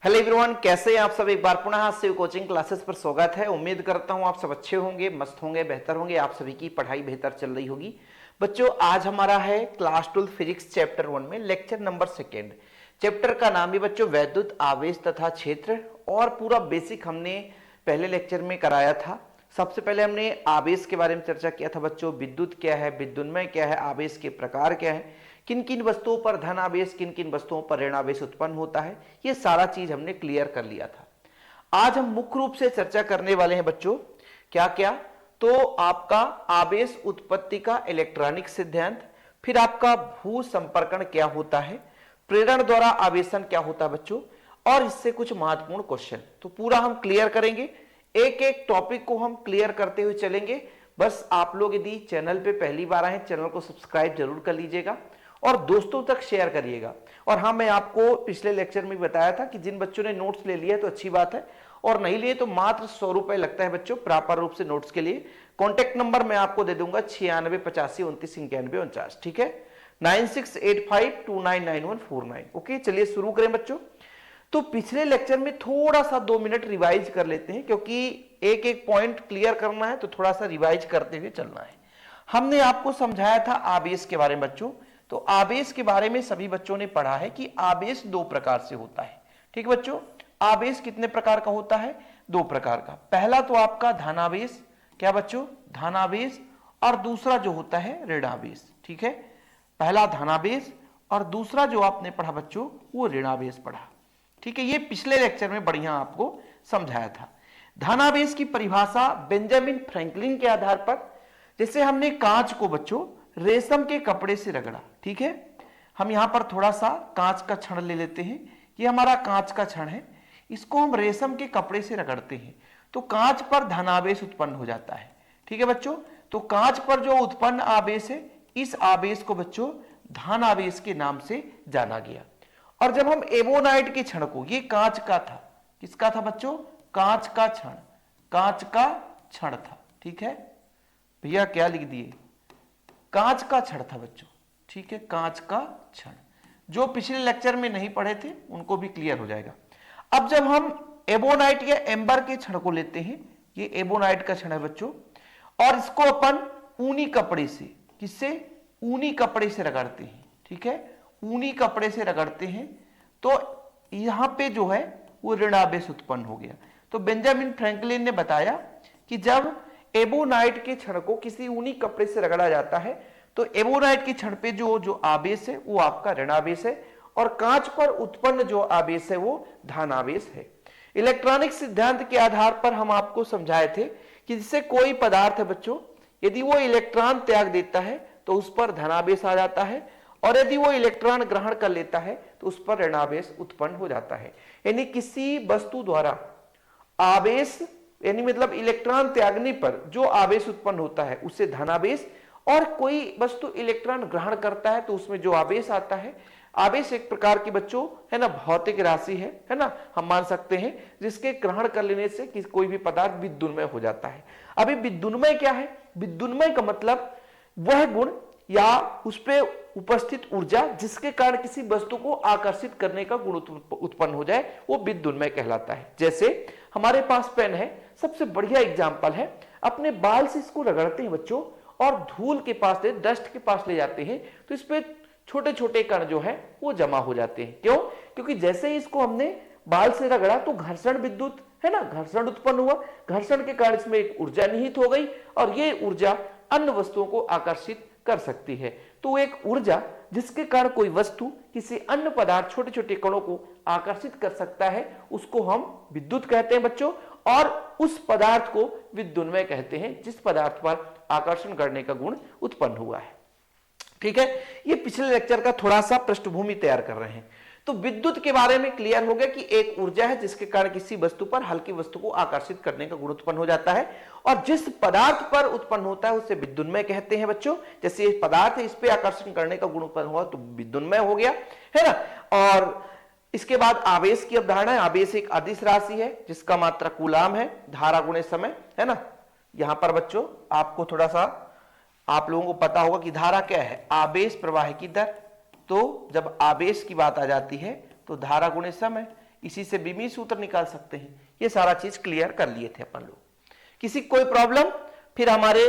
Hello everyone, कैसे हैं आप सब। एक बार पुनः शिव कोचिंग क्लासेस पर स्वागत है। उम्मीद करता हूं आप सब अच्छे होंगे, मस्त होंगे, बेहतर होंगे। आप सभी की पढ़ाई बेहतर चल रही होगी। बच्चों, आज हमारा है क्लास 12 फिजिक्स चैप्टर 1 में लेक्चर नंबर 2। चैप्टर का नाम है बच्चों वैद्युत आवेश तथा क्षेत्र, और पूरा बेसिक हमने पहले लेक्चर में कराया था। सबसे पहले हमने आवेश के बारे में चर्चा किया था बच्चों। विद्युत क्या है, विद्युन्मय क्या है, आवेश के प्रकार क्या है, किन किन वस्तुओं पर धन आवेश, किन किन वस्तुओं पर ऋण आवेश उत्पन्न होता है, ये सारा चीज हमने क्लियर कर लिया था। आज हम मुख्य रूप से चर्चा करने वाले हैं बच्चों क्या क्या, तो आपका आवेश उत्पत्ति का इलेक्ट्रॉनिक सिद्धांत, फिर आपका भू संपर्कण क्या होता है, प्रेरण द्वारा आवेशन क्या होता है बच्चों, और इससे कुछ महत्वपूर्ण क्वेश्चन। तो पूरा हम क्लियर करेंगे, एक एक टॉपिक को हम क्लियर करते हुए चलेंगे। बस आप लोग यदि चैनल पे पहली बार आए, चैनल को सब्सक्राइब जरूर कर लीजिएगा और दोस्तों तक शेयर करिएगा। और हाँ, मैं आपको पिछले लेक्चर में बताया था कि जिन बच्चों ने नोट्स ले लिया है तो अच्छी बात है, और नहीं लिए तो मात्र 100 रुपए लगता है बच्चों प्रॉपर रूप से नोट्स के लिए। कॉन्टेक्ट नंबर मैं आपको दे दूंगा 9685299149, ठीक है, 9685299149। ओके, चलिए शुरू करें बच्चों। तो पिछले लेक्चर में थोड़ा सा 2 मिनट रिवाइज कर लेते हैं, क्योंकि एक एक पॉइंट क्लियर करना है तो थोड़ा सा रिवाइज करते हुए चलना है। हमने आपको समझाया था आवेश के बारे में बच्चों। तो आवेश के बारे में सभी बच्चों ने पढ़ा है कि आवेश 2 प्रकार से होता है। ठीक बच्चों, आवेश कितने प्रकार का होता है? 2 प्रकार का। पहला तो आपका धनावेश, क्या बच्चों, धनावेश, और दूसरा जो होता है ऋणावेश। ठीक है, पहला धनावेश और दूसरा जो आपने पढ़ा बच्चों वो ऋणावेश पढ़ा। ठीक है, ये पिछले लेक्चर में बढ़िया आपको समझाया था। धनावेश की परिभाषा बेंजामिन फ्रैंकलिन के आधार पर, जैसे हमने कांच को बच्चों रेशम के कपड़े से रगड़ा। ठीक है, हम यहां पर थोड़ा सा कांच का छड़ ले लेते हैं। ये हमारा कांच का छड़ है, इसको हम रेशम के कपड़े से रगड़ते हैं तो कांच पर धनावेश उत्पन्न हो जाता है। ठीक है बच्चों, तो कांच पर जो उत्पन्न आवेश है, इस आवेश को बच्चों धनावेश के नाम से जाना गया। और जब हम एबोनाइट के क्षण को, ये कांच का था, किसका था बच्चों? कांच का क्षण, कांच का क्षण था। ठीक है भैया, क्या लिख दिए? कांच का क्षण था बच्चों। ठीक है, कांच का क्षण, जो पिछले लेक्चर में नहीं पढ़े थे उनको भी क्लियर हो जाएगा। अब जब हम एबोनाइट या एम्बर के क्षण को लेते हैं, ये एबोनाइट का क्षण है बच्चों, और इसको अपन ऊनी कपड़े से, किससे? ऊनी कपड़े से रगड़ते हैं। ठीक है, ऊनी कपड़े से रगड़ते हैं तो यहां पे जो है वो ऋणावेश उत्पन्न हो गया। तो बेंजामिन फ्रैंकलिन ने बताया कि जब एबोनाइट के क्षण को किसी ऊनी कपड़े से रगड़ा जाता है तो एबोनाइट के क्षण पे जो आवेश है वो आपका ऋणावेश है, और कांच पर उत्पन्न जो आवेश है वो धनावेश है। इलेक्ट्रॉनिक सिद्धांत के आधार पर हम आपको समझाए थे कि जिससे कोई पदार्थ है बच्चों, यदि वो इलेक्ट्रॉन त्याग देता है तो उस पर धनावेश आ जाता है, और यदि वो इलेक्ट्रॉन ग्रहण कर लेता है तो उस पर ऋणावेश उत्पन्न हो जाता है। यानी किसी वस्तु द्वारा आवेश, यानी मतलब इलेक्ट्रॉन त्यागने पर जो आवेश उत्पन्न होता है उससे धनावेश, और कोई वस्तु इलेक्ट्रॉन ग्रहण करता है तो उसमें जो आवेश आता है, आवेश एक प्रकार की बच्चों है ना भौतिक राशि है ना, हम मान सकते हैं, जिसके ग्रहण कर लेने से कोई भी पदार्थ विद्युन्मय हो जाता है। अभी विद्युन्मय क्या है? विद्युन्मय का मतलब वह गुण या उस पे उपस्थित ऊर्जा जिसके कारण किसी वस्तु को आकर्षित करने का गुण उत्पन्न हो जाए, वो विद्युन्मय कहलाता है। जैसे हमारे पास पेन है, सबसे बढ़िया एग्जांपल है। अपने बाल से इसको रगड़ते हैं बच्चों और धूल के पास ले, डस्ट के पास ले जाते हैं तो इस पे छोटे छोटे कण जो है वो जमा हो जाते हैं। क्यों? क्योंकि जैसे ही इसको हमने बाल से रगड़ा तो घर्षण विद्युत है ना, घर्षण उत्पन्न हुआ, घर्षण के कारण इसमें एक ऊर्जा निहित हो गई, और ये ऊर्जा अन्य वस्तुओं को आकर्षित कर सकती है। तो एक ऊर्जा जिसके कारण कोई वस्तु किसी अन्य पदार्थ, छोटे छोटे कणों को आकर्षित कर सकता है, उसको हम विद्युत कहते हैं बच्चों, और उस पदार्थ को विद्युन्मय कहते हैं जिस पदार्थ पर आकर्षण करने का गुण उत्पन्न हुआ है। ठीक है, ये पिछले लेक्चर का थोड़ा सा पृष्ठभूमि तैयार कर रहे हैं। तो विद्युत के बारे में क्लियर हो गया कि एक ऊर्जा है जिसके कारण किसी वस्तु पर, हल्की वस्तु को आकर्षित करने का गुण उत्पन्न हो जाता है, और जिस पदार्थ पर उत्पन्न होता है उसे विद्युन्मय कहते हैं बच्चों। जैसे ये पदार्थ है, इस पे आकर्षण करने का गुण उत्पन्न हुआ तो विद्युन्मय हो गया, है ना। और इसके बाद आवेश की अवधारणा है। आवेश एक अदिश राशि है जिसका मात्रा कूलाम है, धारा गुणे समय, है ना। यहां पर बच्चों आपको थोड़ा सा, आप लोगों को पता होगा कि धारा क्या है? आवेश प्रवाह की दर। तो जब आवेश की बात आ जाती है तो धारा गुणे समय, इसी से बीमी सूत्र निकाल सकते हैं। ये सारा चीज क्लियर कर लिए थे अपन लोग। किसी कोई प्रॉब्लम? फिर हमारे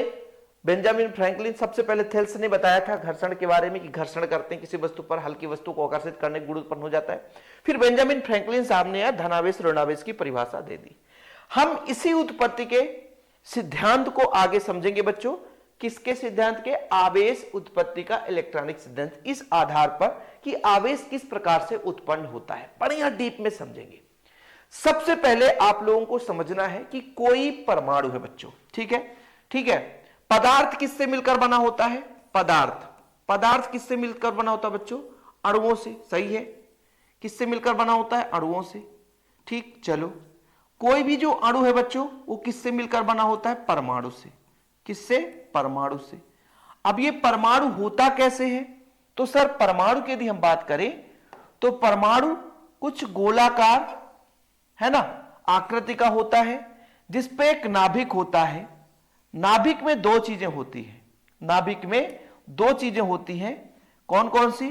बेंजामिन फ्रैंकलिन, सबसे पहले थेल्स ने बताया था घर्षण के बारे में कि घर्षण करते हैं किसी वस्तु पर, हल्की वस्तु को आकर्षित करने गुण उत्पन्न हो जाता है। फिर बेंजामिन फ्रैंकलिन साहब ने धनावेश ऋणावेश की परिभाषा दे दी। हम इसी उत्पत्ति के सिद्धांत को आगे समझेंगे बच्चों। किसके सिद्धांत के? आवेश उत्पत्ति का इलेक्ट्रॉनिक सिद्धांत। इस आधार पर कि आवेश किस प्रकार से उत्पन्न होता है बढ़िया डीप में समझेंगे। सबसे पहले आप लोगों को समझना है कि कोई परमाणु है बच्चों, ठीक है, ठीक है। पदार्थ किससे मिलकर बना होता है? पदार्थ किससे मिलकर बना होता है बच्चों? अणुओं से, सही है। किससे मिलकर बना होता है? अणुओं से, ठीक। चलो, कोई भी जो अणु है बच्चों वो किससे मिलकर बना होता है? परमाणु से। किससे? परमाणु से। अब ये परमाणु होता कैसे है? तो सर परमाणु की यदि हम बात करें तो परमाणु कुछ गोलाकार है ना आकृति का होता है, जिसपे एक नाभिक होता है। नाभिक में दो चीजें होती हैं, नाभिक में दो चीजें होती हैं। कौन कौन सी?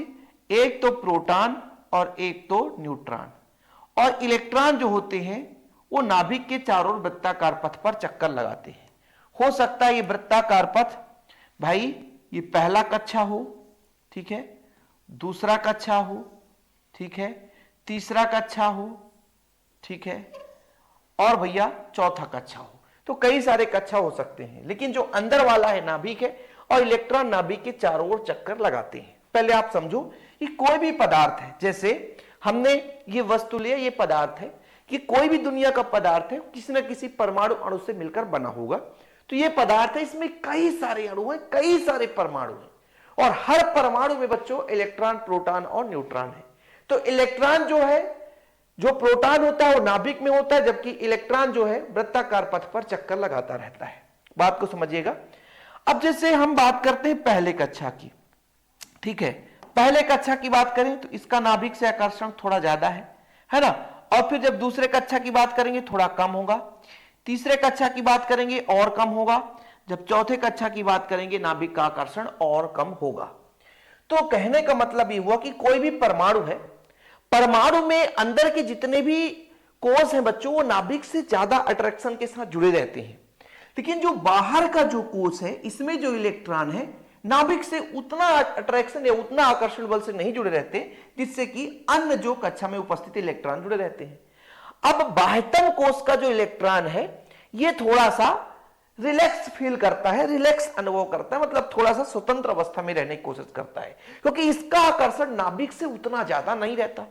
एक तो प्रोटॉन और एक तो न्यूट्रॉन। और इलेक्ट्रॉन जो होते हैं वो नाभिक के चारों ओर वृत्ताकार पथ पर चक्कर लगाते हैं। हो सकता है ये वृत्ताकार पथ भाई ये पहला कक्षा हो, ठीक है, दूसरा कक्षा हो, ठीक है, तीसरा कक्षा हो, ठीक है, और भैया चौथा कक्षा हो। तो कई सारे कक्षा हो सकते हैं, लेकिन जो अंदर वाला है नाभिक है और इलेक्ट्रॉन नाभिक के चारों ओर चक्कर लगाते हैं। पहले आप समझो कि कोई भी पदार्थ है, जैसे हमने ये वस्तु लिया, ये पदार्थ है, कि कोई भी दुनिया का पदार्थ है किसी न किसी परमाणु अणु से मिलकर बना होगा। तो ये पदार्थ है, इसमें कई सारे अणु हैं, कई सारे परमाणु हैं, और हर परमाणु में बच्चों इलेक्ट्रॉन, प्रोटॉन और न्यूट्रॉन है। तो इलेक्ट्रॉन जो है, जो प्रोटॉन होता है वो नाभिक में होता है, जबकि इलेक्ट्रॉन जो है वृत्ताकार पथ पर चक्कर लगाता रहता है। बात को समझिएगा। अब जैसे हम बात करते हैं पहले कक्षा की, ठीक है, पहले कक्षा की बात करें तो इसका नाभिक से आकर्षण थोड़ा ज्यादा है ना। और फिर जब दूसरे कक्षा की बात करेंगे थोड़ा कम होगा, तीसरे कक्षा की बात करेंगे और कम होगा, जब चौथे कक्षा की बात करेंगे नाभिक का आकर्षण और कम होगा। तो कहने का मतलब ये हुआ कि कोई भी परमाणु है, परमाणु में अंदर के जितने भी कोष हैं बच्चों वो नाभिक से ज्यादा अट्रैक्शन के साथ जुड़े रहते हैं, लेकिन जो बाहर का जो कोष है इसमें जो इलेक्ट्रॉन है नाभिक से उतना अट्रैक्शन या उतना आकर्षण बल से नहीं जुड़े रहते, जिससे कि अन्य जो कक्षा में उपस्थित इलेक्ट्रॉन जुड़े रहते हैं। अब बाह्यतम कोष का जो इलेक्ट्रॉन है ये थोड़ा सा रिलैक्स फील करता है, रिलैक्स अनुभव करता है, मतलब थोड़ा सा स्वतंत्र अवस्था में रहने की कोशिश करता है, क्योंकि इसका आकर्षण नाभिक से उतना ज्यादा नहीं रहता।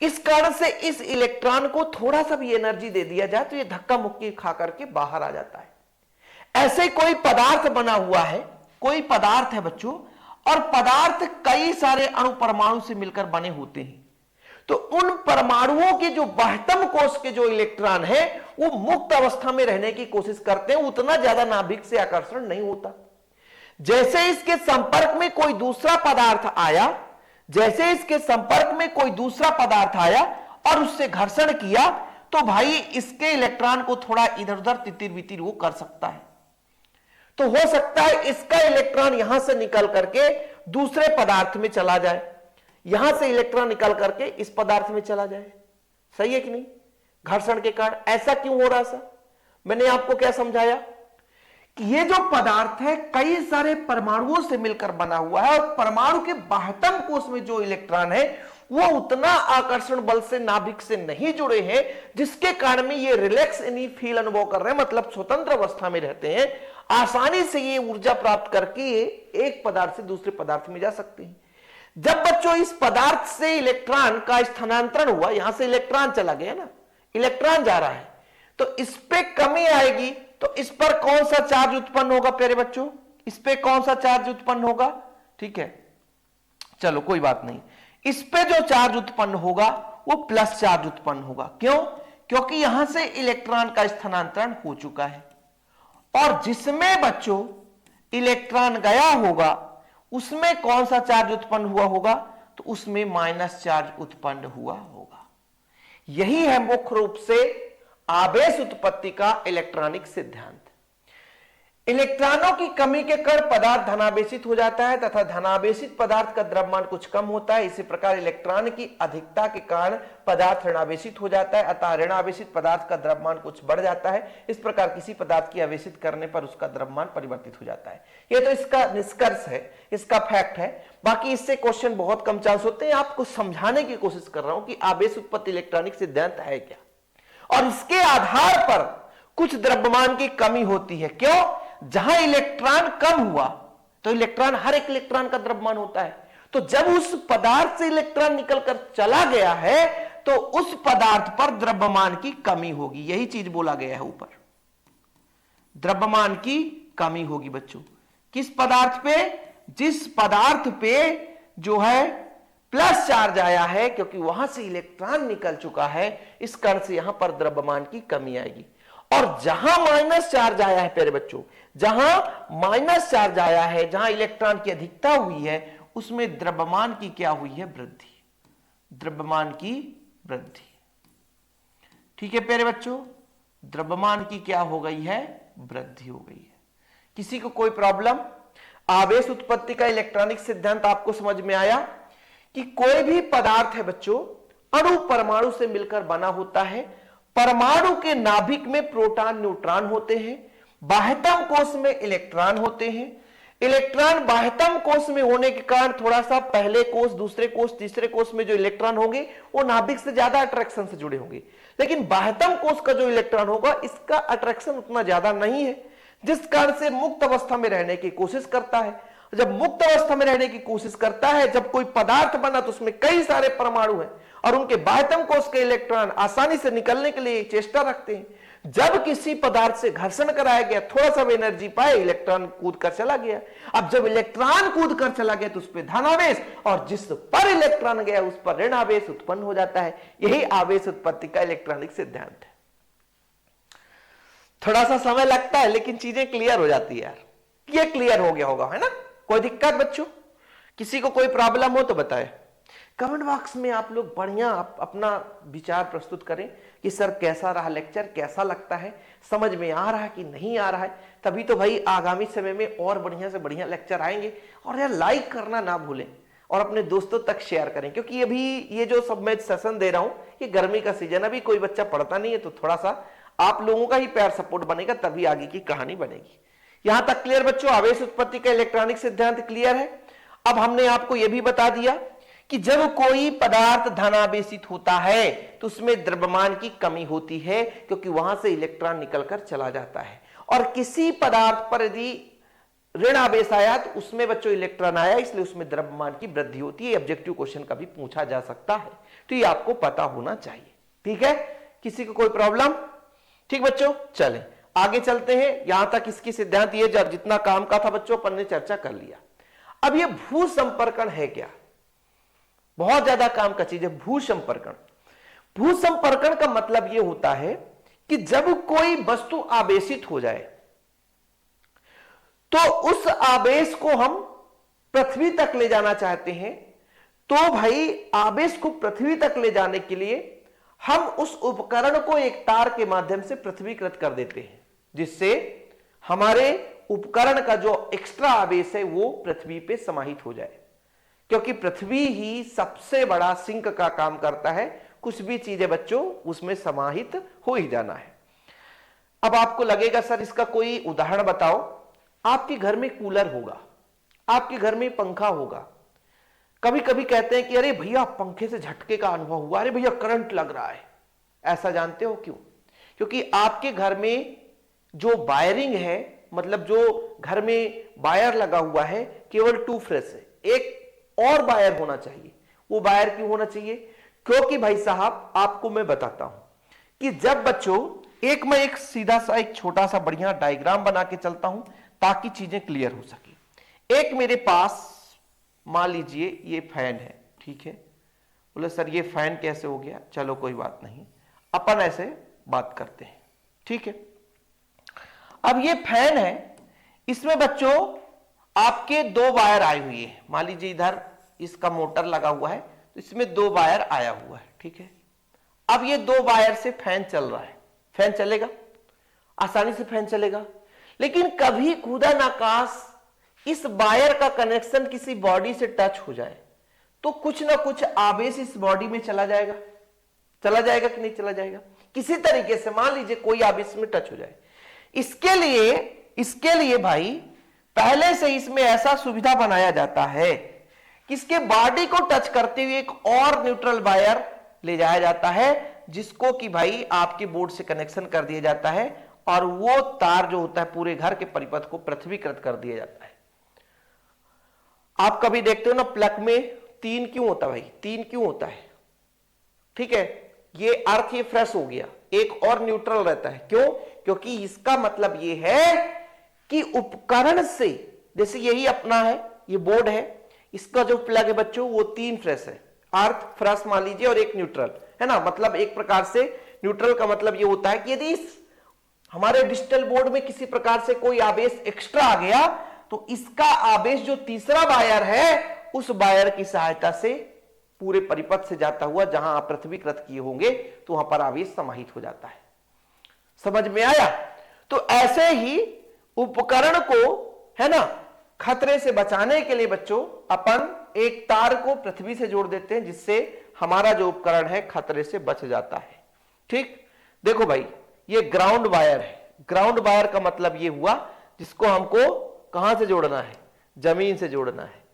इस कारण से इस इलेक्ट्रॉन को थोड़ा सा भी एनर्जी दे दिया जाए तो ये धक्का मुक्की खा करके बाहर आ जाता है। ऐसे कोई पदार्थ बना हुआ है, कोई पदार्थ है बच्चों, और पदार्थ कई सारे अणु परमाणु से मिलकर बने होते हैं। तो उन परमाणुओं के जो बाह्यतम कोष के जो इलेक्ट्रॉन है वो मुक्त अवस्था में रहने की कोशिश करते हैं, उतना ज्यादा नाभिक से आकर्षण नहीं होता। जैसे इसके संपर्क में कोई दूसरा पदार्थ आया, जैसे इसके संपर्क में कोई दूसरा पदार्थ आया और उससे घर्षण किया, तो भाई इसके इलेक्ट्रॉन को थोड़ा इधर उधर तितिर बितिर वो कर सकता है। तो हो सकता है इसका इलेक्ट्रॉन यहां से निकल करके दूसरे पदार्थ में चला जाए, यहां से इलेक्ट्रॉन निकल करके इस पदार्थ में चला जाए। सही है कि नहीं? घर्षण के कारण। ऐसा क्यों हो रहा सर? मैंने आपको क्या समझाया कि ये जो पदार्थ है कई सारे परमाणुओं से मिलकर बना हुआ है, और परमाणु के बाह्यतम कोष में जो इलेक्ट्रॉन है वो उतना आकर्षण बल से नाभिक से नहीं जुड़े हैं, जिसके कारण में ये रिलैक्स यानी फील अनुभव कर रहे हैं, मतलब स्वतंत्र अवस्था में रहते हैं। आसानी से ये ऊर्जा प्राप्त करके एक पदार्थ से दूसरे पदार्थ में जा सकते हैं। जब बच्चों इस पदार्थ से इलेक्ट्रॉन का स्थानांतरण हुआ, यहां से इलेक्ट्रॉन चला गया ना, इलेक्ट्रॉन जा रहा है, तो इस पे कमी आएगी, तो इस पर कौन सा चार्ज उत्पन्न होगा प्यारे बच्चों? इस पे कौन सा चार्ज उत्पन्न होगा? ठीक है, चलो कोई बात नहीं। इस पे जो चार्ज उत्पन्न होगा वो प्लस चार्ज उत्पन्न होगा। क्यों? क्योंकि यहां से इलेक्ट्रॉन का स्थानांतरण हो चुका है, और जिसमें बच्चों इलेक्ट्रॉन गया होगा उसमें कौन सा चार्ज उत्पन्न हुआ होगा? तो उसमें माइनस चार्ज उत्पन्न हुआ होगा। यही है मुख्य रूप से आवेश उत्पत्ति का इलेक्ट्रॉनिक सिद्धांत। इलेक्ट्रॉनों की कमी के कारण पदार्थ धनावेशित हो जाता है तथा धनावेशित पदार्थ का द्रव्यमान कुछ कम होता है। इसी प्रकार इलेक्ट्रॉन की अधिकता के कारण पदार्थ ऋणावेशित हो जाता है अतः ऋणावेशित पदार्थ का द्रव्यमान कुछ बढ़ जाता है। इस प्रकार किसी पदार्थ की आवेशित करने पर उसका द्रव्यमान परिवर्तित हो जाता है। ये तो इसका निष्कर्ष है, इसका फैक्ट है। बाकी इससे क्वेश्चन बहुत कम चांस होते हैं। आपको समझाने की कोशिश कर रहा हूं कि आवेश उत्पत्ति इलेक्ट्रॉनिक सिद्धांत है क्या और इसके आधार पर कुछ द्रव्यमान की कमी होती है। क्यों? जहां इलेक्ट्रॉन कम हुआ तो इलेक्ट्रॉन, हर एक इलेक्ट्रॉन का द्रव्यमान होता है, तो जब उस पदार्थ से इलेक्ट्रॉन निकलकर चला गया है तो उस पदार्थ पर द्रव्यमान की कमी होगी। यही चीज बोला गया है ऊपर, द्रव्यमान की कमी होगी बच्चों। किस पदार्थ पे? जिस पदार्थ पे जो है प्लस चार्ज आया है, क्योंकि वहां से इलेक्ट्रॉन निकल चुका है, इस कारण से यहां पर द्रव्यमान की कमी आएगी। और जहां माइनस चार्ज आया है प्यारे बच्चों, जहां माइनस चार्ज आया है, जहां इलेक्ट्रॉन की अधिकता हुई है, उसमें द्रव्यमान की क्या हुई है? वृद्धि। द्रव्यमान की वृद्धि। ठीक है प्यारे बच्चों, द्रव्यमान की क्या हो गई है? वृद्धि हो गई है। किसी को कोई प्रॉब्लम? आवेश उत्पत्ति का इलेक्ट्रॉनिक सिद्धांत आपको समझ में आया कि कोई भी पदार्थ है बच्चों, अणु परमाणु से मिलकर बना होता है। परमाणु के नाभिक में प्रोटॉन न्यूट्रॉन होते हैं, बाह्यतम कोश में इलेक्ट्रॉन होते हैं। इलेक्ट्रॉन बाह्यतम कोश में होने के कारण थोड़ा सा पहले कोश, दूसरे कोश, तीसरे कोश में जो इलेक्ट्रॉन होंगे वो नाभिक से ज्यादा अट्रैक्शन से जुड़े होंगे, लेकिन बाह्यतम कोश का जो इलेक्ट्रॉन होगा इसका अट्रैक्शन उतना ज्यादा नहीं है, जिस कारण से मुक्त अवस्था में रहने की कोशिश करता है। जब मुक्त अवस्था में रहने की कोशिश करता है, जब कोई पदार्थ बना तो उसमें कई सारे परमाणु हैं और उनके बाह्यतम कोश के इलेक्ट्रॉन आसानी से निकलने के लिए चेष्टा रखते हैं। जब किसी पदार्थ से घर्षण कराया गया, थोड़ा सा एनर्जी पाए, इलेक्ट्रॉन कूद कर चला गया। अब जब इलेक्ट्रॉन कूद कर चला गया तो उस पर धनावेश, और जिस पर इलेक्ट्रॉन गया उस पर ऋणावेश उत्पन्न हो जाता है। यही आवेश उत्पत्ति का इलेक्ट्रॉनिक सिद्धांत है। थोड़ा सा समय लगता है लेकिन चीजें क्लियर हो जाती है यार। ये क्लियर हो गया होगा, है ना? कोई दिक्कत बच्चों? किसी को कोई प्रॉब्लम हो तो बताए। कमेंट बॉक्स में आप लोग बढ़िया अपना विचार प्रस्तुत करें कि सर कैसा रहा लेक्चर, कैसा लगता है, समझ में आ रहा है कि नहीं आ रहा है। तभी तो भाई आगामी समय में और बढ़िया से बढ़िया लेक्चर आएंगे। और यार लाइक करना ना भूलें और अपने दोस्तों तक शेयर करें, क्योंकि अभी ये जो सब मैं सेशन दे रहा हूं, ये गर्मी का सीजन, अभी कोई बच्चा पढ़ता नहीं है, तो थोड़ा सा आप लोगों का ही प्यार सपोर्ट बनेगा, तभी आगे की कहानी बनेगी। यहां तक क्लियर बच्चों? आवेश उत्पत्ति का इलेक्ट्रॉनिक सिद्धांत क्लियर है। अब हमने आपको यह भी बता दिया कि जब कोई पदार्थ धनावेशित होता है तो उसमें द्रव्यमान की कमी होती है, क्योंकि वहां से इलेक्ट्रॉन निकलकर चला जाता है। और किसी पदार्थ पर यदि ऋण आवेश आया तो उसमें बच्चों इलेक्ट्रॉन आया, इसलिए उसमें द्रव्यमान की वृद्धि होती है। ऑब्जेक्टिव क्वेश्चन का भी पूछा जा सकता है, तो ये आपको पता होना चाहिए। ठीक है? किसी को कोई प्रॉब्लम? ठीक बच्चों, चलें आगे चलते हैं। यहां तक इसकी सिद्धांत ये जितना काम का था बच्चों अपन ने चर्चा कर लिया। अब ये भू संपर्कण है क्या? बहुत ज्यादा काम का चीज है भू संपर्कण। भू संपर्कण का मतलब यह होता है कि जब कोई वस्तु आवेशित हो जाए तो उस आवेश को हम पृथ्वी तक ले जाना चाहते हैं, तो भाई आवेश को पृथ्वी तक ले जाने के लिए हम उस उपकरण को एक तार के माध्यम से पृथ्वीकृत कर देते हैं, जिससे हमारे उपकरण का जो एक्स्ट्रा आवेश है वो पृथ्वी पे समाहित हो जाए, क्योंकि पृथ्वी ही सबसे बड़ा सिंक का काम करता है। कुछ भी चीजें बच्चों उसमें समाहित हो ही जाना है। अब आपको लगेगा सर इसका कोई उदाहरण बताओ। आपके घर में कूलर होगा, आपके घर में पंखा होगा। कभी कभी कहते हैं कि अरे भैया पंखे से झटके का अनुभव हुआ, अरे भैया करंट लग रहा है। ऐसा जानते हो क्यों? क्योंकि आपके घर में जो वायरिंग है, मतलब जो घर में वायर लगा हुआ है, केवल 2 फेस है, एक और वायर होना चाहिए। वो वायर क्यों होना चाहिए? क्योंकि भाई साहब आपको मैं बताता हूं कि जब बच्चों मैं एक सीधा सा एक छोटा सा बढ़िया डायग्राम बना के चलता हूं ताकि चीजें क्लियर हो सके। एक मेरे पास मान लीजिए ये फैन है, ठीक है? बोले सर ये फैन कैसे हो गया? चलो कोई बात नहीं, अपन ऐसे बात करते हैं, ठीक है? अब ये फैन है, इसमें बच्चों आपके 2 वायर आई हुई है। मान लीजिए इधर इसका मोटर लगा हुआ है, तो इसमें 2 वायर आया हुआ है, ठीक है? अब ये 2 वायर से फैन चल रहा है। फैन चलेगा? आसानी से फैन चलेगा। लेकिन कभी खुदा नाकाश इस वायर का कनेक्शन किसी बॉडी से टच हो जाए तो कुछ ना कुछ आवेश इस बॉडी में चला जाएगा कि नहीं चला जाएगा? किसी तरीके से मान लीजिए कोई आवेश में टच हो जाए, इसके लिए भाई पहले से इसमें ऐसा सुविधा बनाया जाता है कि इसके बॉडी को टच करते हुए एक और न्यूट्रल वायर ले जाया जाता है, जिसको कि भाई आपके बोर्ड से कनेक्शन कर दिया जाता है, और वो तार जो होता है पूरे घर के परिपथ को पृथ्वीकृत कर दिया जाता है। आप कभी देखते हो ना प्लग में 3 क्यों होता है भाई? 3 क्यों होता है? ठीक है, ये अर्थ ये फ्रेश हो गया, एक और न्यूट्रल रहता है। क्यों? क्योंकि इसका मतलब ये है कि उपकरण से, जैसे यही अपना है, ये बोर्ड है, इसका जो प्लग है बच्चों वो 3 फ्रेश है, अर्थ फ्रेश मान लीजिए और एक न्यूट्रल है ना। मतलब एक प्रकार से न्यूट्रल का मतलब ये होता है कि यदि हमारे डिजिटल बोर्ड में किसी प्रकार से कोई आवेश एक्स्ट्रा आ गया तो इसका आवेश जो तीसरा वायर है उस वायर की सहायता से पूरे परिपथ से जाता हुआ जहां आप पृथ्वीकृत किए होंगे तो वहां पर आवेश समाहित हो जाता है। समझ में आया? तो ऐसे ही उपकरण को है ना खतरे से बचाने के लिए बच्चों अपन एक तार को पृथ्वी से जोड़ देते हैं, जिससे हमारा जो उपकरण है खतरे से बच जाता है। ठीक, देखो भाई ये ग्राउंड वायर है। ग्राउंड वायर का मतलब ये हुआ जिसको हमको कहां से जोड़ना है? जमीन से जोड़ना है।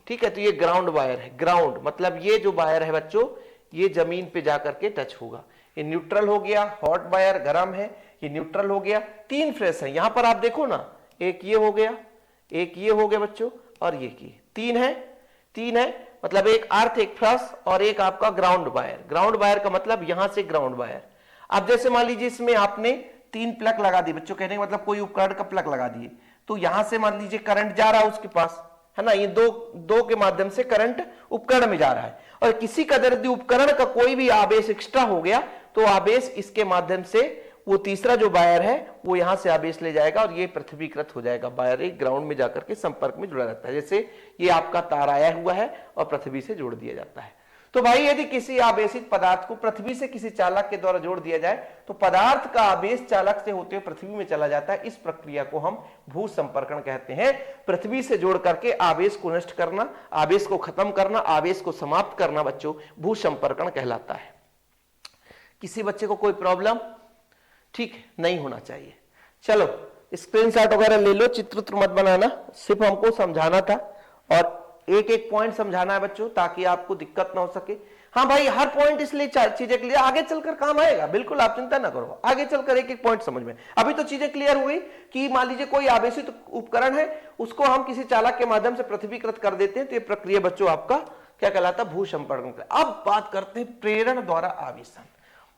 ठीक है, तो ये ग्राउंड वायर है। ग्राउंड मतलब ये जो वायर है बच्चों ये जमीन पे जाकर के टच होगा। ये न्यूट्रल हो गया, हॉट वायर गर्म है, ये न्यूट्रल हो गया। 3 फ्रेश है, यहां पर आप देखो ना, एक ये हो गया, एक ये हो गया बच्चों, और ये की 3 है, मतलब एक अर्थ, एक फ्रेश और एक आपका ग्राउंड वायर। ग्राउंड वायर का मतलब यहां से ग्राउंड वायर। अब जैसे मान लीजिए इसमें आपने 3 प्लग लगा दिए बच्चों, कहने का मतलब कोई उपकरण का प्लग लगा दिए, तो यहां से मान लीजिए करंट जा रहा है उसके पास, है ना, ये दो के माध्यम से करंट उपकरण में जा रहा है, और किसी कदर यदि उपकरण का कोई भी आवेश एक्स्ट्रा हो गया तो आवेश इसके माध्यम से वो तीसरा जो वायर है वो यहां से आवेश ले जाएगा और ये पृथ्वीकृत हो जाएगा। वायर एक ग्राउंड में जाकर के संपर्क में जुड़ा रहता है, जैसे ये आपका तार आया हुआ है और पृथ्वी से जोड़ दिया जाता है। तो भाई यदि किसी आवेशित पदार्थ को पृथ्वी से किसी चालक के द्वारा जोड़ दिया जाए तो पदार्थ का आवेश चालक से होते हुए पृथ्वी में चला जाता है। इस प्रक्रिया को हम भू संपर्कण कहते हैं। पृथ्वी से जोड़ करके आवेश को नष्ट करना, आवेश को खत्म करना, आवेश को समाप्त करना बच्चों भू संपर्कण कहलाता है। किसी बच्चे को कोई प्रॉब्लम ठीक नहीं होना चाहिए। चलो स्क्रीनशॉट वगैरह ले लो, चित्र मत बनाना, सिर्फ हमको समझाना था और एक एक पॉइंट समझाना है बच्चों ताकि आपको दिक्कत ना हो सके। हाँ भाई हर पॉइंट इसलिए चीजें क्लियर आगे चलकर काम आएगा, बिल्कुल आप चिंता ना करो, आगे चलकर एक एक पॉइंट समझ में। अभी तो चीजें क्लियर हुई कि मान लीजिए कोई आवेशित उपकरण है, उसको हम किसी चालक के माध्यम से पृथ्वीकृत कर देते हैं, तो ये प्रक्रिया बच्चों आपका क्या कहलाता है? भू संपर्कण। अब बात करते हैं प्रेरण द्वारा आवेशन।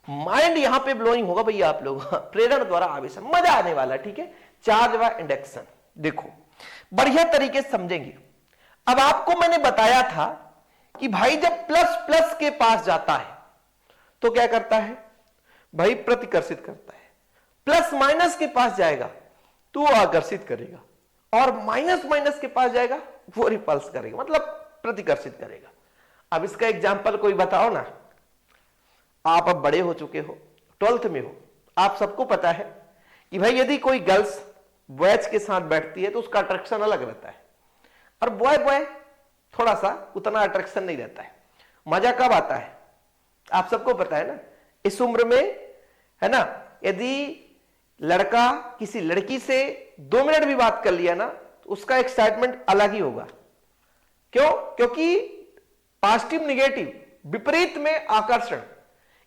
माइंड यहां पे ब्लोइंग होगा भैया आप लोग। प्रेरण द्वारा आवेशन मजा आने वाला, ठीक है। चार्ज व इंडक्शन देखो बढ़िया तरीके से समझेंगे। अब आपको मैंने बताया था कि भाई जब प्लस प्लस के पास जाता है तो क्या करता है भाई? प्रतिकर्षित करता है। प्लस माइनस के पास जाएगा तो आकर्षित करेगा, और माइनस माइनस के पास जाएगा वो रिपल्स करेगा, मतलब प्रतिकर्षित करेगा। अब इसका एग्जाम्पल कोई बताओ ना। आप अब बड़े हो चुके हो, 12th में हो, आप सबको पता है कि भाई यदि कोई गर्ल्स बॉयज के साथ बैठती है तो उसका अट्रैक्शन अलग रहता है, और बॉय बॉय थोड़ा सा उतना अट्रैक्शन नहीं रहता है। मजा कब आता है? आप सबको पता है ना, इस उम्र में, है ना, यदि लड़का किसी लड़की से 2 मिनट भी बात कर लिया ना तो उसका एक्साइटमेंट अलग ही होगा। क्यों? क्योंकि पॉजिटिव निगेटिव विपरीत में आकर्षण,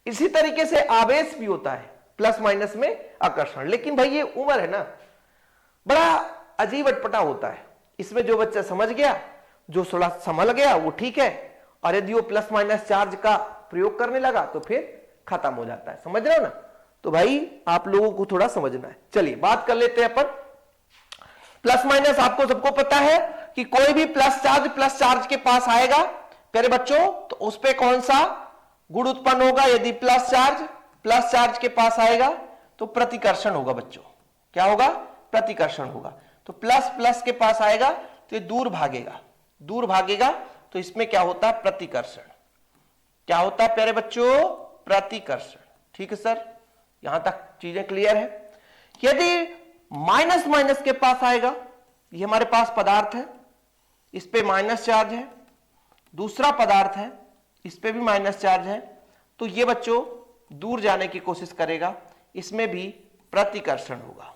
इसी तरीके से आवेश भी होता है, प्लस माइनस में आकर्षण। लेकिन भाई ये उम्र है ना, बड़ा अजीब अटपटा होता है। इसमें जो बच्चा समझ गया, जो थोड़ा संभल गया वो ठीक है, और यदि वो प्लस माइनस चार्ज का प्रयोग करने लगा तो फिर खत्म हो जाता है। समझ रहे हो ना? तो भाई आप लोगों को थोड़ा समझना है। चलिए बात कर लेते हैं अपन। प्लस माइनस आपको सबको पता है कि कोई भी प्लस चार्ज के पास आएगा प्यारे बच्चों तो उस पर कौन सा गुण उत्पन्न होगा? यदि प्लस चार्ज के पास आएगा तो प्रतिकर्षण होगा बच्चों। क्या होगा? प्रतिकर्षण होगा। तो प्लस प्लस के पास आएगा तो ये दूर भागेगा, तो इसमें क्या होता है? प्रतिकर्षण। क्या होता है प्यारे बच्चों? प्रतिकर्षण। ठीक है सर, यहां तक चीजें क्लियर है। यदि माइनस माइनस के पास आएगा, ये हमारे पास पदार्थ है, इस पे माइनस चार्ज है, दूसरा पदार्थ है, इस पे भी माइनस चार्ज है, तो ये बच्चों दूर जाने की कोशिश करेगा, इसमें भी प्रतिकर्षण होगा,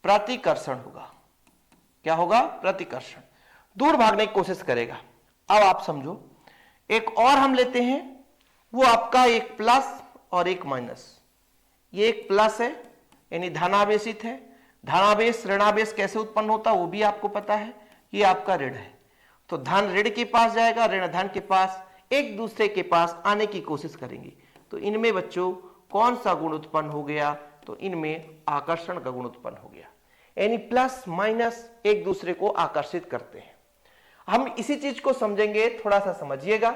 प्रतिकर्षण होगा, क्या होगा? प्रतिकर्षण, दूर भागने की कोशिश करेगा। अब आप समझो, एक और हम लेते हैं, वो आपका एक प्लस और एक माइनस। ये एक प्लस है यानी धनावेशित है, धनावेश ऋणावेश कैसे उत्पन्न होता है वो भी आपको पता है, ये आपका ऋण है, तो धन ऋण के पास जाएगा, ऋण धन के पास, एक दूसरे के पास आने की कोशिश करेंगे। तो इनमें बच्चों कौन सा गुण उत्पन्न हो गया? तो इनमें आकर्षण का गुण उत्पन्न हो गया, यानी प्लस माइनस एक दूसरे को आकर्षित करते हैं। हम इसी चीज को समझेंगे, थोड़ा सा समझिएगा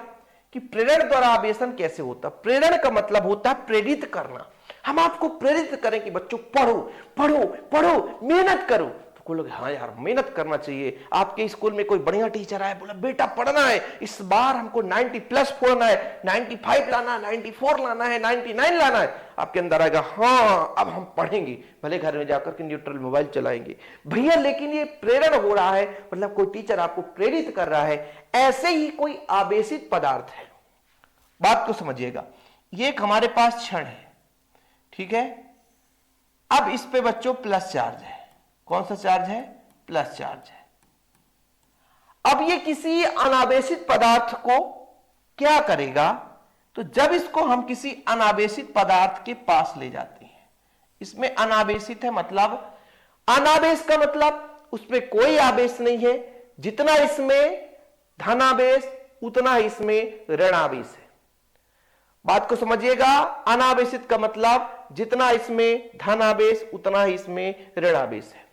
कि प्रेरण द्वारा आवेशन कैसे होता है। प्रेरण का मतलब होता है प्रेरित करना। हम आपको प्रेरित करें कि बच्चों पढ़ो पढ़ो पढ़ो, मेहनत करो, तो कोई लोग हाँ यार मेहनत करना चाहिए। आपके स्कूल में कोई बढ़िया टीचर आए, बोला बेटा पढ़ना है, इस बार हमको 90+ फोड़ना है, 95 लाना है, 94 लाना है, 99 लाना है। आपके अंदर आएगा हाँ अब हम पढ़ेंगे, भले घर में जाकर के न्यूट्रल मोबाइल चलाएंगे भैया, लेकिन ये प्रेरण हो रहा है, मतलब कोई टीचर आपको प्रेरित कर रहा है। ऐसे ही कोई आवेशित पदार्थ है, बात को समझिएगा। ये एक हमारे पास क्षण है, ठीक है। अब इस पे बच्चों प्लस चार्ज है, कौन सा चार्ज है? प्लस चार्ज है। अब ये किसी अनावेशित पदार्थ को क्या करेगा? तो जब इसको हम किसी अनावेशित पदार्थ के पास ले जाते हैं, इसमें अनावेशित है मतलब, अनावेश का मतलब उस पर कोई आवेश नहीं है, जितना इसमें धनावेश उतना ही इसमें ऋणावेश है। बात को समझिएगा, अनावेशित का मतलब जितना इसमें धनावेश उतना ही इसमें ऋणावेश है।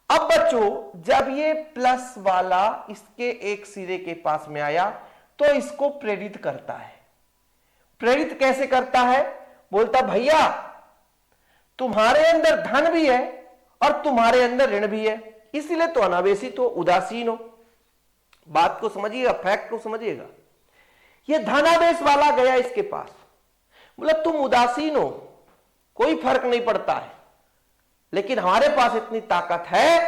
अब बच्चों जब ये प्लस वाला इसके एक सिरे के पास में आया तो इसको प्रेरित करता है। प्रेरित कैसे करता है? बोलता भैया तुम्हारे अंदर धन भी है और तुम्हारे अंदर ऋण भी है, इसीलिए तो अनावेशित हो, उदासीन हो। बात को समझिएगा, फैक्ट को समझिएगा। ये धनावेश वाला गया इसके पास, बोला तुम उदासीन हो, कोई फर्क नहीं पड़ता है, लेकिन हमारे पास इतनी ताकत है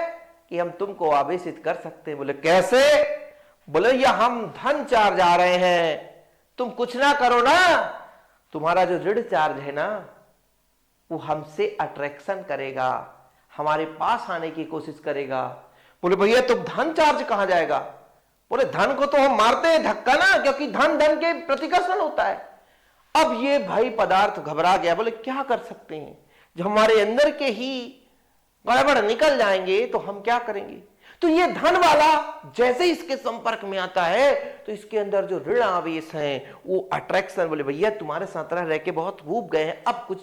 कि हम तुमको आवेशित कर सकते हैं। बोले कैसे? बोले या हम धन चार्ज आ रहे हैं, तुम कुछ ना करो ना, तुम्हारा जो ऋण चार्ज है ना वो हमसे अट्रैक्शन करेगा, हमारे पास आने की कोशिश करेगा। बोले भैया तो धन चार्ज कहां जाएगा? बोले धन को तो हम मारते हैं धक्का ना, क्योंकि धन धन के प्रतिकर्षण होता है। अब ये भाई पदार्थ घबरा गया, बोले क्या कर सकते हैं, जब हमारे अंदर के ही गड़बड़ निकल जाएंगे तो हम क्या करेंगे? तो ये धन वाला जैसे इसके संपर्क में आता है तो इसके अंदर जो ऋण आवेश है वो अट्रैक्शन, बोले भैया तुम्हारे साथ रह के बहुत ऊब गए हैं, अब कुछ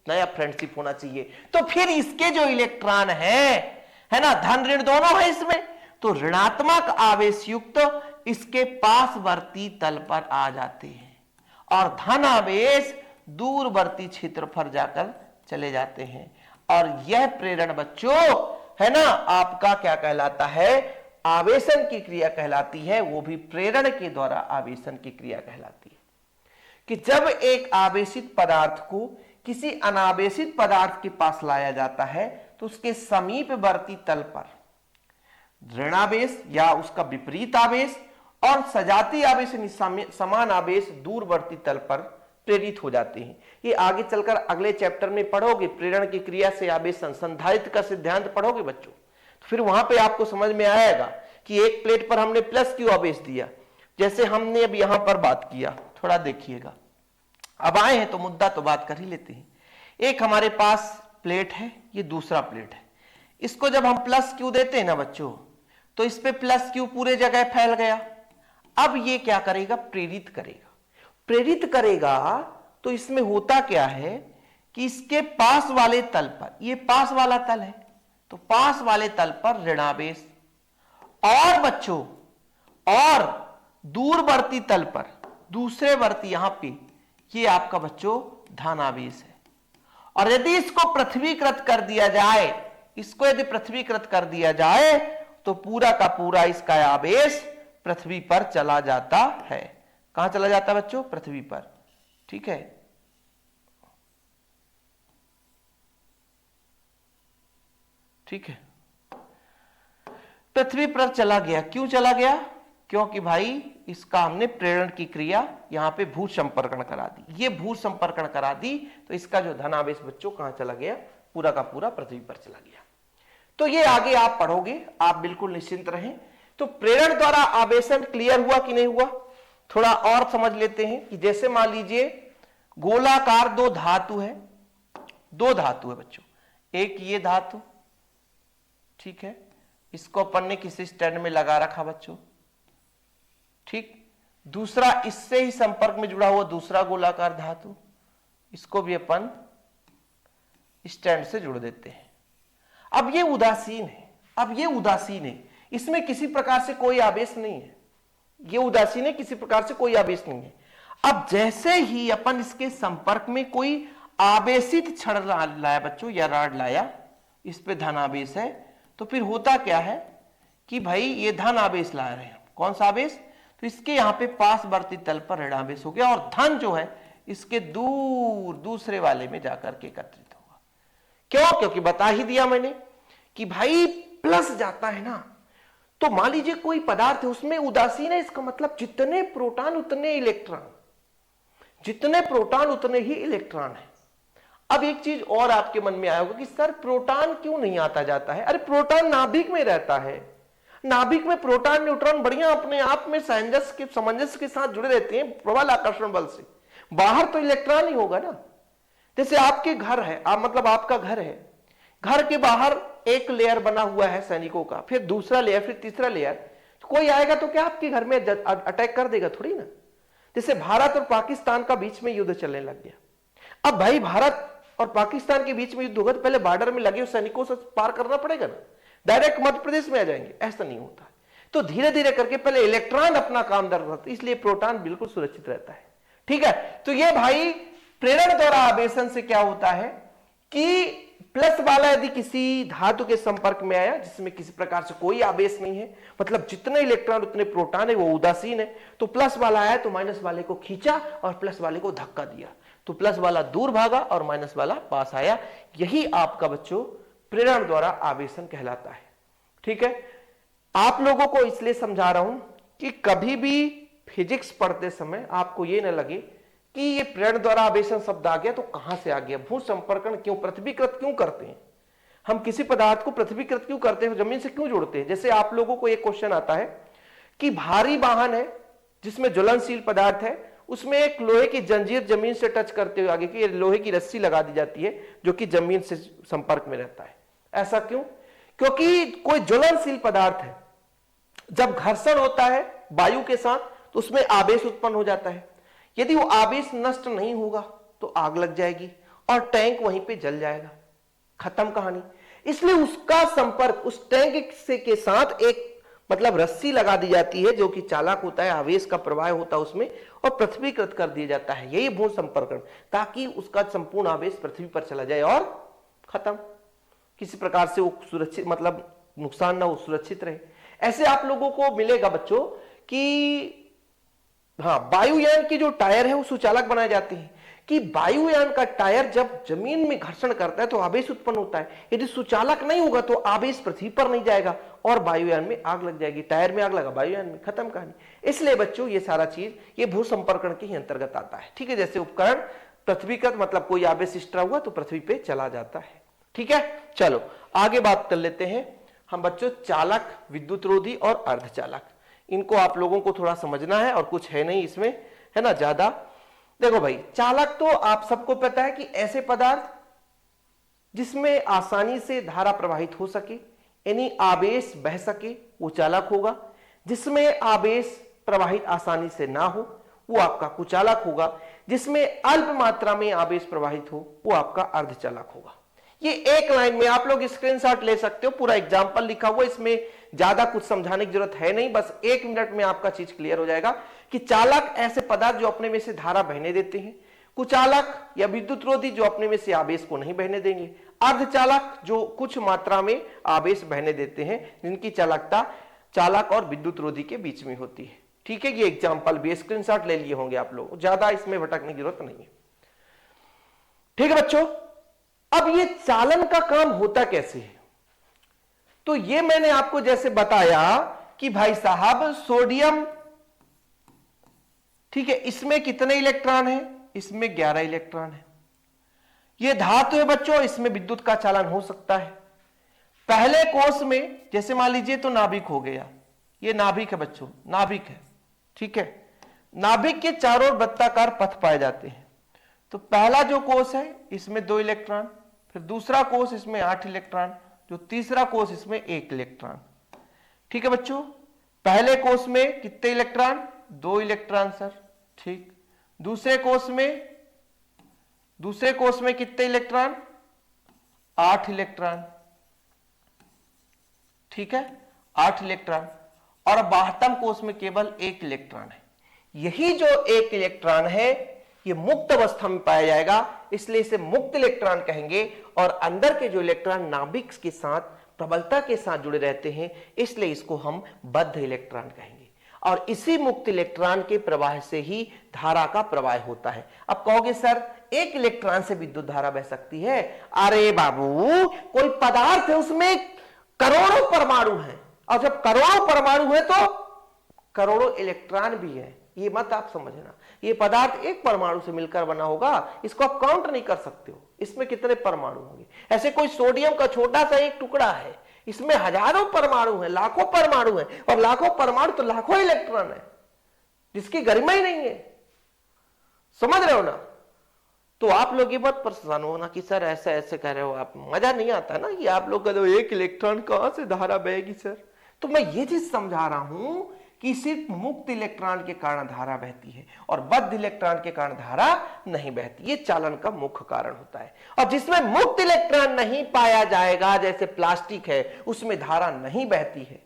नया फ्रेंडशिप होना चाहिए। तो फिर इसके जो इलेक्ट्रॉन है ना, धन ऋण दोनों है इसमें, तो ऋणात्मक आवेश युक्त इसके पासवर्ती तल पर आ जाते हैं और धन आवेश दूरवर्ती क्षेत्र पर जाकर चले जाते हैं। और यह प्रेरण बच्चों है ना आपका क्या कहलाता है? आवेशन की क्रिया कहलाती है, वो भी प्रेरण के द्वारा आवेशन की क्रिया कहलाती है। कि जब एक आवेशित पदार्थ को किसी अनावेशित पदार्थ के पास लाया जाता है तो उसके समीपवर्ती तल पर ऋणावेश या उसका विपरीत आवेश और सजातीय आवेश समान आवेश दूरवर्ती तल पर प्रेरित हो जाते हैं। ये आगे चलकर अगले चैप्टर में पढ़ोगे, प्रेरण की क्रिया से आवेश संधारित्र का सिद्धांत पढ़ोगे बच्चों, तो फिर वहां पे आपको समझ में आएगा कि एक प्लेट पर हमने प्लस क्यों आवेश दिया, जैसे हमने अब यहां पर बात किया। थोड़ा देखिएगा, अब आए हैं तो मुद्दा तो बात कर ही लेते हैं। एक हमारे पास प्लेट है, ये दूसरा प्लेट है, इसको जब हम प्लस क्यू देते हैं ना बच्चों, तो इस पे प्लस क्यू पूरे जगह फैल गया। अब ये क्या करेगा? प्रेरित करेगा। प्रेरित करेगा तो इसमें होता क्या है कि इसके पास वाले तल पर, ये पास वाला तल है, तो पास वाले तल पर ऋणावेश, और बच्चों और दूरवर्ती तल पर दूसरे वर्ती यहां पे ये आपका बच्चों धनावेश है। और यदि इसको पृथ्वीकृत कर दिया जाए, इसको यदि पृथ्वीकृत कर दिया जाए तो पूरा का पूरा इसका आवेश पृथ्वी पर चला जाता है। कहां चला जाता है बच्चों? पृथ्वी पर, ठीक है। ठीक है, पृथ्वी पर चला गया। क्यों चला गया? क्योंकि भाई इसका हमने प्रेरण की क्रिया यहां पे भू संपर्कण करा दी। ये भू संपर्कण करा दी तो इसका जो धनावेश बच्चों कहां चला गया? पूरा का पूरा पृथ्वी पर चला गया। तो ये आगे आप पढ़ोगे, आप बिल्कुल निश्चिंत रहें। तो प्रेरण द्वारा आवेशन क्लियर हुआ कि नहीं हुआ? थोड़ा और समझ लेते हैं कि जैसे मान लीजिए गोलाकार दो धातु है, दो धातु है बच्चों, एक ये धातु, ठीक है, इसको अपन ने किसी स्टैंड में लगा रखा बच्चों, ठीक। दूसरा इससे ही संपर्क में जुड़ा हुआ दूसरा गोलाकार धातु, इसको भी अपन स्टैंड से जुड़ देते हैं। अब ये उदासीन है, अब ये उदासीन है, इसमें किसी प्रकार से कोई आवेश नहीं है, ये उदासीन है, किसी प्रकार से कोई आवेश नहीं है। अब जैसे ही अपन इसके संपर्क में कोई आवेशित छड़ लाया बच्चों या रॉड लाया, इस पे धन आवेश है, तो फिर होता क्या है कि भाई ये धन आवेश ला रहे हैं। कौन सा आवेश? तो इसके यहां पे पासवर्ती तल पर ऋणावेश हो गया और धन जो है इसके दूर दूसरे वाले में जाकर के एकत्रित होगा। क्यों? क्योंकि बता ही दिया मैंने कि भाई प्लस जाता है ना। तो मान लीजिए कोई पदार्थ है उसमें उदासीन है, इसका मतलब जितने प्रोटॉन उतने इलेक्ट्रॉन, जितने प्रोटॉन उतने ही इलेक्ट्रॉन है। अब एक चीज और आपके मन में आया होगा कि सर प्रोटॉन क्यों नहीं आता जाता है? अरे प्रोटॉन नाभिक में रहता है, नाभिक में प्रोटॉन न्यूट्रॉन बढ़िया अपने आप में सामंजस्य के साथ जुड़े रहते हैं प्रबल आकर्षण बल से। बाहर तो इलेक्ट्रॉन ही होगा ना। जैसे आपके घर है, आप मतलब आपका घर है, घर के बाहर एक लेयर बना हुआ है सैनिकों का, फिर दूसरा लेयर, फिर तीसरा लेयर, तो कोई आएगा तो क्या आपके घर में अटैक कर देगा? थोड़ी ना। जैसे भारत और पाकिस्तान का बीच में युद्ध चलने लग गया। अब भाई भारत और पाकिस्तान के बीच में युद्ध होगा तो पहले बॉर्डर में लगे सैनिकों से पार करना पड़ेगा ना, डायरेक्ट मध्य प्रदेश में आ जाएंगे? ऐसा नहीं होता। तो धीरे धीरे करके पहले इलेक्ट्रॉन अपना काम करता है, इसलिए प्रोटॉन बिल्कुल सुरक्षित रहता है। ठीक है, तो ये भाई प्रेरण द्वारा आवेशन से क्या होता है कि प्लस वाला यदि किसी धातु के संपर्क में आया जिसमें किसी प्रकार से कोई आवेश नहीं है, मतलब जितने इलेक्ट्रॉन उतने प्रोटॉन है, वो उदासीन है, तो प्लस वाला आया तो माइनस वाले को खींचा और प्लस वाले को धक्का दिया, तो प्लस वाला दूर भागा और माइनस वाला पास आया। यही आपका बच्चों प्रेरण द्वारा आवेशन कहलाता है। ठीक है, आप लोगों को इसलिए समझा रहा हूं कि कभी भी फिजिक्स पढ़ते समय आपको यह न लगे कि ये प्रेरण द्वारा आवेशन शब्द आ गया तो कहां से आ गया, भू संपर्कण क्यों, पृथ्वीकृत क्यों करते हैं हम, किसी पदार्थ को पृथ्वीकृत क्यों करते हैं, जमीन से क्यों जोड़ते हैं। जैसे आप लोगों को एक क्वेश्चन आता है कि भारी वाहन है जिसमें ज्वलनशील पदार्थ है, उसमें एक लोहे की जंजीर जमीन से टच करते हुए आगे की लोहे की रस्सी लगा दी जाती है जो कि जमीन से संपर्क में रहता है। ऐसा क्यों? क्योंकि कोई ज्वलनशील पदार्थ है, जब घर्षण होता है वायु के साथ तो उसमें आवेश उत्पन्न हो जाता है। यदि वो आवेश नष्ट नहीं होगा तो आग लग जाएगी और टैंक वहीं पे जल जाएगा, खत्म कहानी। इसलिए उसका संपर्क उस टैंक से के साथ एक मतलब रस्सी लगा दी जाती है जो कि चालक होता है, आवेश का प्रवाह होता है उसमें, और पृथ्वीकृत कर दिया जाता है। यही भू संपर्कण, ताकि उसका संपूर्ण आवेश पृथ्वी पर चला जाए और खत्म, किसी प्रकार से वो सुरक्षित मतलब नुकसान ना हो, सुरक्षित रहे। ऐसे आप लोगों को मिलेगा बच्चों कि हाँ, वायुयान की जो टायर है वो सुचालक बनाए जाते हैं कि वायुयान का टायर जब जमीन में घर्षण करता है तो आवेश उत्पन्न होता है। यदि सुचालक नहीं होगा तो आवेश पृथ्वी पर नहीं जाएगा और वायुयान में आग लग जाएगी। टायर में आग लगा, वायुयान में, खत्म कहानी। इसलिए बच्चों ये सारा चीज ये भू संपर्कण के ही अंतर्गत आता है। ठीक है, जैसे उपकरण पृथ्वीकृत मतलब कोई आवेश एक्स्ट्रा हुआ तो पृथ्वी पे चला जाता है। ठीक है, चलो आगे बात कर लेते हैं हम बच्चों चालक, विद्युत रोधी और अर्धचालक। इनको आप लोगों को थोड़ा समझना है और कुछ है नहीं इसमें, है ना ज्यादा। देखो भाई, चालक तो आप सबको पता है कि ऐसे पदार्थ जिसमें आसानी से धारा प्रवाहित हो सके, यानी आवेश बह सके, वो चालक होगा। जिसमें आवेश प्रवाहित आसानी से ना हो वो आपका कुचालक होगा। जिसमें अल्प मात्रा में आवेश प्रवाहित हो वो आपका अर्धचालक होगा। ये एक लाइन में आप लोग स्क्रीनशॉट ले सकते हो, पूरा एग्जाम्पल लिखा हुआ, इसमें ज्यादा कुछ समझाने की जरूरत है नहीं, बस 1 मिनट में आपका चीज क्लियर हो जाएगा कि चालक ऐसे पदार्थ जो अपने में से धारा बहने देते हैं, कुचालक या विद्युत रोधी जो अपने में से आवेश को नहीं बहने देंगे, अर्धचालक जो कुछ मात्रा में आवेश बहने देते हैं, जिनकी चालकता चालक और विद्युत रोधी के बीच में होती है। ठीक है, ये एग्जाम्पल भी स्क्रीनशॉट ले लिए होंगे आप लोग, ज्यादा इसमें भटकने की जरूरत नहीं है। ठीक है बच्चों, अब ये चालन का काम होता कैसे है? तो ये मैंने आपको जैसे बताया कि भाई साहब सोडियम, ठीक है, इसमें कितने इलेक्ट्रॉन है? इसमें 11 इलेक्ट्रॉन है। ये धातु है बच्चों, इसमें विद्युत का चालन हो सकता है। पहले कोष में जैसे मान लीजिए तो नाभिक हो गया, ये नाभिक है बच्चों, नाभिक है, ठीक है। नाभिक के चारों ओर वृत्ताकार पथ पाए जाते हैं। तो पहला जो कोष है इसमें 2 इलेक्ट्रॉन, फिर दूसरा कोष इसमें 8 इलेक्ट्रॉन, जो तीसरा कोष इसमें 1 इलेक्ट्रॉन, ठीक है बच्चों। पहले कोष में कितने इलेक्ट्रॉन? 2 इलेक्ट्रॉन सर, ठीक। दूसरे कोष में कितने इलेक्ट्रॉन? 8 इलेक्ट्रॉन, ठीक है, 8 इलेक्ट्रॉन। और बाह्यतम कोष में केवल 1 इलेक्ट्रॉन है। यही जो 1 इलेक्ट्रॉन है ये मुक्त अवस्था में पाया जाएगा, इसलिए इसे मुक्त इलेक्ट्रॉन कहेंगे। और अंदर के जो इलेक्ट्रॉन नाभिक के साथ प्रबलता के साथ जुड़े रहते हैं, इसलिए इसको हम बद्ध इलेक्ट्रॉन कहेंगे। और इसी मुक्त इलेक्ट्रॉन के प्रवाह से ही धारा का प्रवाह होता है। अब कहोगे सर 1 इलेक्ट्रॉन से विद्युत धारा बह सकती है? अरे बाबू, कोई पदार्थ है उसमें करोड़ों परमाणु हैं, और जब करोड़ों परमाणु है तो करोड़ों इलेक्ट्रॉन भी है। ये मत आप समझना, ये पदार्थ एक परमाणु से मिलकर बना होगा, इसको आप काउंट नहीं कर सकते हो इसमें कितने परमाणु होंगे। ऐसे कोई सोडियम का छोटा सा एक टुकड़ा है, इसमें हजारों परमाणु हैं, लाखों परमाणु हैं, और लाखों परमाणु तो लाखों इलेक्ट्रॉन है, जिसकी गरिमा ही नहीं है। समझ रहे हो ना? तो आप लोग ये बात परेशान हो ना कि सर ऐसे ऐसे कह रहे हो आप, मजा नहीं आता ना कि आप लोग कहते हो 1 इलेक्ट्रॉन कहां से धारा बहेगी सर। तो मैं ये चीज समझा रहा हूं कि सिर्फ मुक्त इलेक्ट्रॉन के कारण धारा बहती है और बद्ध इलेक्ट्रॉन के कारण धारा नहीं बहती। ये चालन का मुख्य कारण होता है। और जिसमें मुक्त इलेक्ट्रॉन नहीं पाया जाएगा, जैसे प्लास्टिक है, उसमें धारा नहीं बहती है।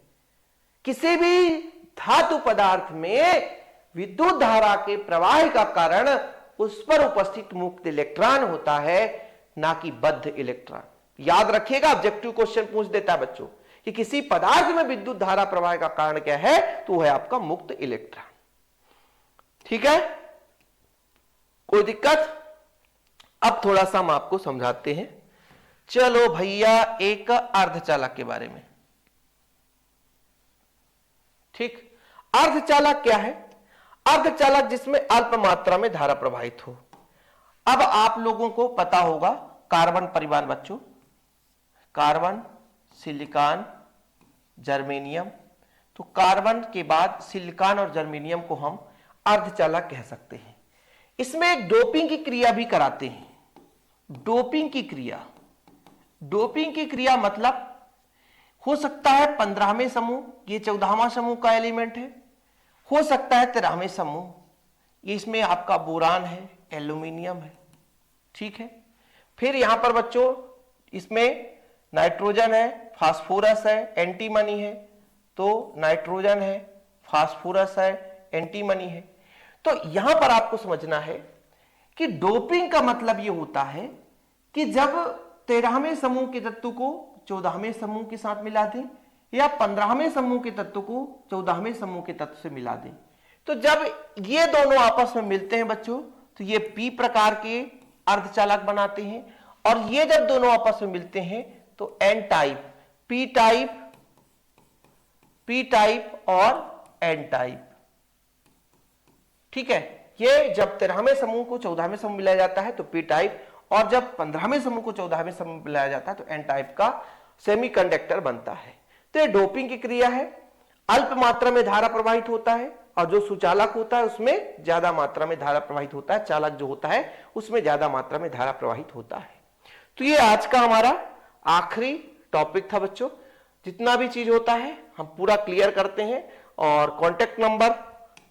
किसी भी धातु पदार्थ में विद्युत धारा के प्रवाह का कारण उस पर उपस्थित मुक्त इलेक्ट्रॉन होता है, ना कि बद्ध इलेक्ट्रॉन। याद रखिएगा, ऑब्जेक्टिव क्वेश्चन पूछ देता है बच्चों कि किसी पदार्थ में विद्युत धारा प्रवाह का कारण क्या है, तो वह है आपका मुक्त इलेक्ट्रॉन। ठीक है, कोई दिक्कत? अब थोड़ा सा हम आपको समझाते हैं। चलो भैया, एक अर्धचालक के बारे में। ठीक, अर्धचालक क्या है? अर्धचालक जिसमें अल्प मात्रा में धारा प्रवाहित हो। अब आप लोगों को पता होगा कार्बन परिवार बच्चों, कार्बन, सिलिकॉन, जर्मेनियम। तो कार्बन के बाद सिलिकॉन और जर्मेनियम को हम अर्धचालक कह सकते हैं। इसमें एक डोपिंग की क्रिया भी कराते हैं। डोपिंग की क्रिया, डोपिंग की क्रिया मतलब हो सकता है 15वें समूह, ये 14वां समूह का एलिमेंट है, हो सकता है 13वें समूह, ये इसमें आपका बोरान है, एल्यूमिनियम है। ठीक है, फिर यहां पर बच्चों इसमें नाइट्रोजन है, फास्फोरस है, एंटीमनी है। तो नाइट्रोजन है, फास्फोरस है, एंटीमनी है। तो यहां पर आपको समझना है कि डोपिंग का मतलब यह होता है कि जब 13वें समूह के तत्व को 14वें समूह के साथ मिला दें, या 15वें समूह के तत्व को 14वें समूह के तत्व से मिला दें, तो जब ये दोनों आपस में मिलते हैं बच्चों, तो ये पी प्रकार के अर्धचालक बनाते हैं। और ये जब दोनों आपस में मिलते हैं तो एन टाइप, पी टाइप और एन टाइप। ठीक है, ये जब 13वें समूह को 14वें समूह मिलाया जाता है तो पी टाइप, और जब 15वें समूह को 14वें समूह मिलाया जाता है तो एन टाइप का सेमीकंडक्टर बनता है। तो ये डोपिंग की क्रिया है। अल्प मात्रा में धारा प्रवाहित होता है, और जो सुचालक होता है उसमें ज्यादा मात्रा में धारा प्रवाहित होता है, चालक जो होता है उसमें ज्यादा मात्रा में धारा प्रवाहित होता है। तो ये आज का हमारा आखिरी टॉपिक था बच्चों। जितना भी चीज होता है हम पूरा क्लियर करते हैं। और कॉन्टेक्ट नंबर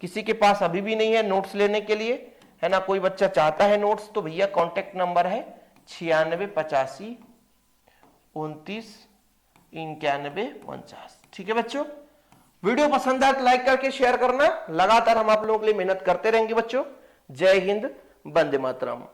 किसी के पास अभी भी नहीं है नोट्स लेने के लिए, है ना, कोई बच्चा चाहता है नोट्स, तो भैया कॉन्टेक्ट नंबर है 96 85 29 91 49। ठीक है बच्चों, वीडियो पसंद आए तो लाइक करके शेयर करना। लगातार हम आप लोगों के लिए मेहनत करते रहेंगे बच्चों। जय हिंद, वंदे मातरम।